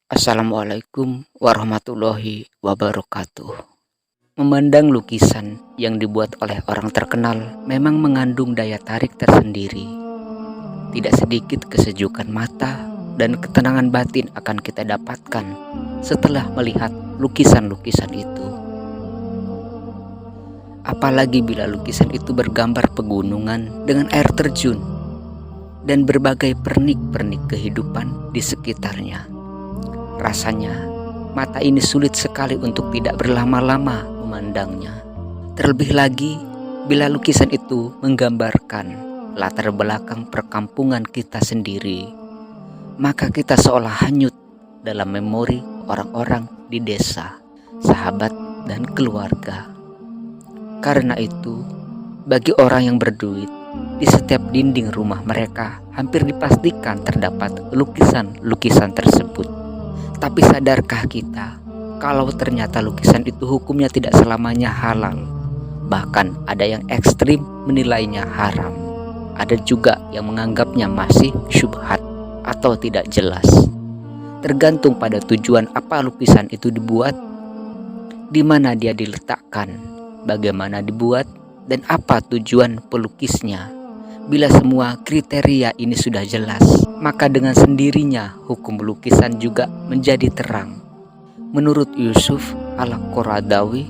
Assalamualaikum warahmatullahi wabarakatuh. Memandang lukisan yang dibuat oleh orang terkenal memang mengandung daya tarik tersendiri. Tidak sedikit kesejukan mata dan ketenangan batin akan kita dapatkan setelah melihat lukisan-lukisan itu. Apalagi bila lukisan itu bergambar pegunungan dengan air terjun dan berbagai pernik-pernik kehidupan di sekitarnya. Rasanya mata ini sulit sekali untuk tidak berlama-lama memandangnya. Terlebih lagi bila lukisan itu menggambarkan latar belakang perkampungan kita sendiri, maka kita seolah hanyut dalam memori orang-orang di desa, sahabat dan keluarga. Karena itu, bagi orang yang berduit, di setiap dinding rumah mereka hampir dipastikan terdapat lukisan-lukisan tersebut. Tapi sadarkah kita kalau ternyata lukisan itu hukumnya tidak selamanya halal? Bahkan ada yang ekstrim menilainya haram. Ada juga yang menganggapnya masih syubhat atau tidak jelas. Tergantung pada tujuan apa lukisan itu dibuat, di mana dia diletakkan, bagaimana dibuat, dan apa tujuan pelukisnya. Bila semua kriteria ini sudah jelas, maka dengan sendirinya hukum lukisan juga menjadi terang. Menurut Yusuf al-Qaradawi,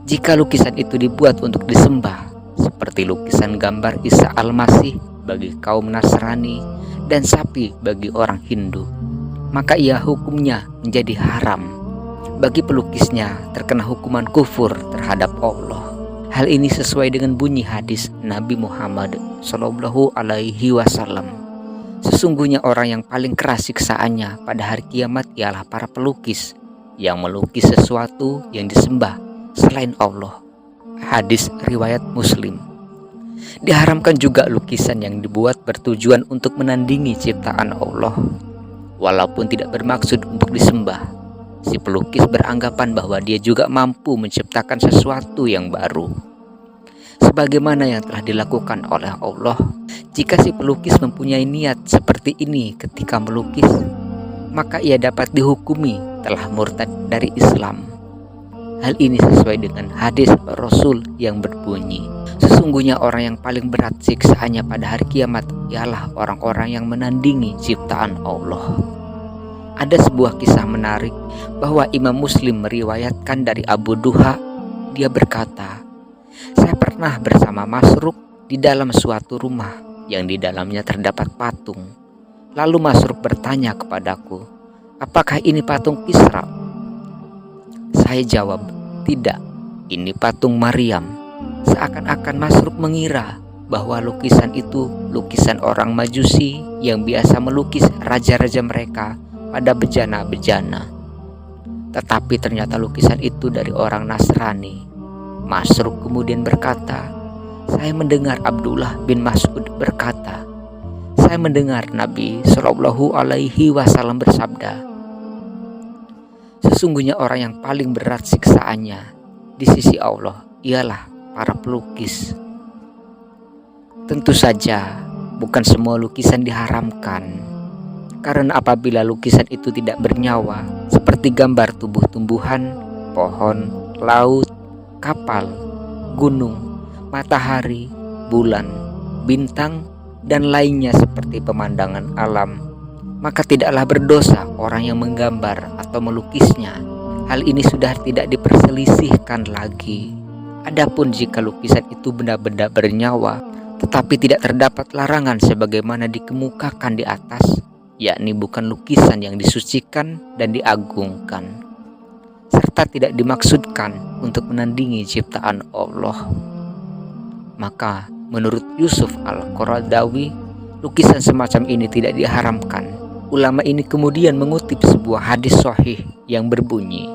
jika lukisan itu dibuat untuk disembah, seperti lukisan gambar Isa al-Masih bagi kaum Nasrani dan sapi bagi orang Hindu, maka ia hukumnya menjadi haram. Bagi pelukisnya terkena hukuman kufur terhadap Allah. Hal ini sesuai dengan bunyi hadis Nabi Muhammad SAW. Sesungguhnya orang yang paling keras siksaannya pada hari kiamat ialah para pelukis yang melukis sesuatu yang disembah selain Allah. Hadis riwayat Muslim. Diharamkan juga lukisan yang dibuat bertujuan untuk menandingi ciptaan Allah, walaupun tidak bermaksud untuk disembah. Si pelukis beranggapan bahwa dia juga mampu menciptakan sesuatu yang baru, sebagaimana yang telah dilakukan oleh Allah. Jika si pelukis mempunyai niat seperti ini ketika melukis, maka ia dapat dihukumi telah murtad dari Islam. Hal ini sesuai dengan hadis Rasul yang berbunyi, sesungguhnya orang yang paling berat siksaannya pada hari kiamat ialah orang-orang yang menandingi ciptaan Allah. Ada sebuah kisah menarik bahwa Imam Muslim meriwayatkan dari Abu Duha. Dia berkata, saya pernah bersama Masruq di dalam suatu rumah yang di dalamnya terdapat patung. Lalu Masruq bertanya kepadaku, apakah ini patung Kisra? Saya jawab, tidak, ini patung Maryam. Seakan-akan Masruq mengira bahwa lukisan itu lukisan orang Majusi yang biasa melukis raja-raja mereka pada bejana-bejana. Tetapi ternyata lukisan itu dari orang Nasrani. Masruq kemudian berkata, saya mendengar Abdullah bin Mas'ud berkata, saya mendengar Nabi SAW bersabda, sesungguhnya orang yang paling berat siksaannya di sisi Allah ialah para pelukis. Tentu saja bukan semua lukisan diharamkan, karena apabila lukisan itu tidak bernyawa, seperti gambar tubuh tumbuhan, pohon, laut, kapal, gunung, matahari, bulan, bintang, dan lainnya seperti pemandangan alam, maka tidaklah berdosa orang yang menggambar atau melukisnya. Hal ini sudah tidak diperselisihkan lagi. Adapun jika lukisan itu benda-benda bernyawa, tetapi tidak terdapat larangan sebagaimana dikemukakan di atas, yakni bukan lukisan yang disucikan dan diagungkan, serta tidak dimaksudkan untuk menandingi ciptaan Allah, maka menurut Yusuf al-Qaradawi, lukisan semacam ini tidak diharamkan. Ulama ini kemudian mengutip sebuah hadis sahih yang berbunyi,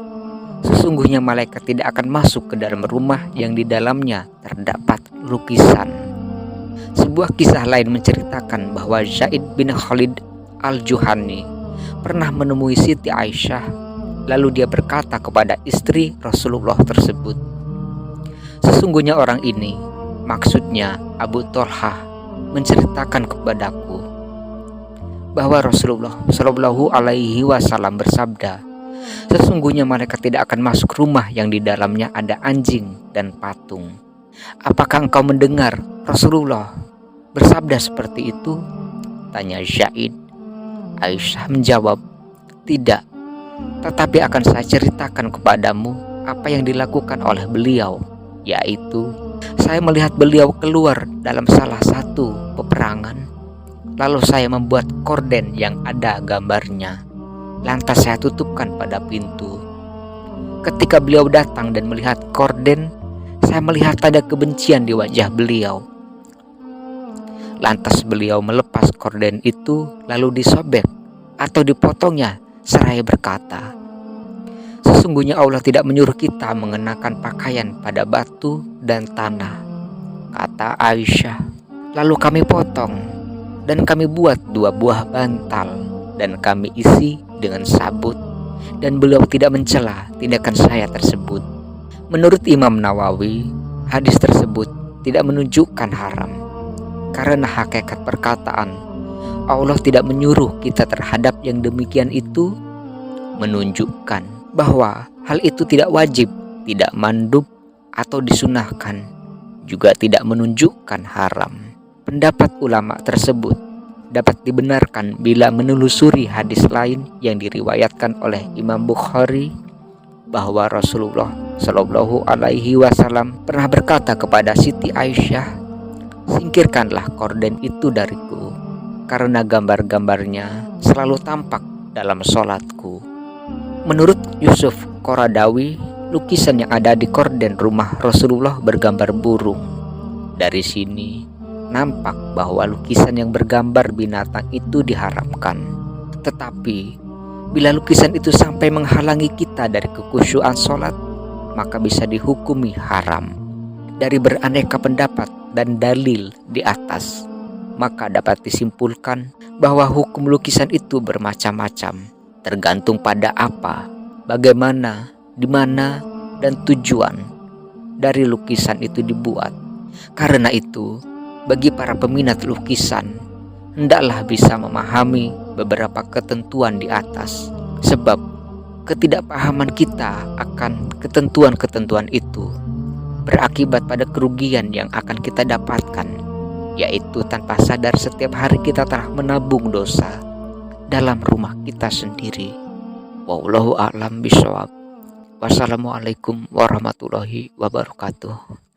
sesungguhnya malaikat tidak akan masuk ke dalam rumah yang di dalamnya terdapat lukisan. Sebuah kisah lain menceritakan bahwa Zaid bin Khalid Al-Juhani pernah menemui Siti Aisyah. Lalu dia berkata kepada istri Rasulullah tersebut, Sesungguhnya orang ini, maksudnya Abu Tholhah, menceritakan kepadaku bahwa Rasulullah Shallallahu Alaihi Wasallam bersabda, sesungguhnya mereka tidak akan masuk rumah yang di dalamnya ada anjing dan patung. Apakah engkau mendengar Rasulullah bersabda seperti itu? Tanya Zaid. Aisyah menjawab, tidak, tetapi akan saya ceritakan kepadamu apa yang dilakukan oleh beliau, yaitu saya melihat beliau keluar dalam salah satu peperangan. Lalu saya membuat korden yang ada gambarnya. Lantas saya tutupkan pada pintu. Ketika beliau datang dan melihat korden, saya melihat tanda kebencian di wajah beliau. Lantas beliau melepas korden itu lalu disobek atau dipotongnya seraya berkata, sesungguhnya Allah tidak menyuruh kita mengenakan pakaian pada batu dan tanah. Kata Aisyah, lalu kami potong dan kami buat 2 buah bantal dan kami isi dengan sabut, dan beliau tidak mencela tindakan saya tersebut. Menurut Imam Nawawi, hadis tersebut tidak menunjukkan haram, karena hakikat perkataan Allah tidak menyuruh kita terhadap yang demikian itu menunjukkan bahwa hal itu tidak wajib, tidak mandub atau disunahkan, juga tidak menunjukkan haram. Pendapat ulama tersebut dapat dibenarkan bila menelusuri hadis lain yang diriwayatkan oleh Imam Bukhari bahwa Rasulullah Shallallahu Alaihi Wasallam pernah berkata kepada Siti Aisyah, singkirkanlah korden itu dariku, karena gambar-gambarnya selalu tampak dalam sholatku. Menurut Yusuf Qaradawi, lukisan yang ada di korden rumah Rasulullah bergambar burung. Dari sini nampak bahwa lukisan yang bergambar binatang itu diharamkan. Tetapi bila lukisan itu sampai menghalangi kita dari kekhusyuan sholat, maka bisa dihukumi haram. Dari beraneka pendapat dan dalil di atas, maka dapat disimpulkan bahwa hukum lukisan itu bermacam-macam, tergantung pada apa, bagaimana, di mana, dan tujuan dari lukisan itu dibuat. Karena itu, bagi para peminat lukisan, hendaklah bisa memahami beberapa ketentuan di atas, sebab ketidakpahaman kita akan ketentuan-ketentuan itu berakibat pada kerugian yang akan kita dapatkan, yaitu tanpa sadar setiap hari kita telah menabung dosa dalam rumah kita sendiri. Wallahu a'lam bishawab. Wassalamualaikum warahmatullahi wabarakatuh.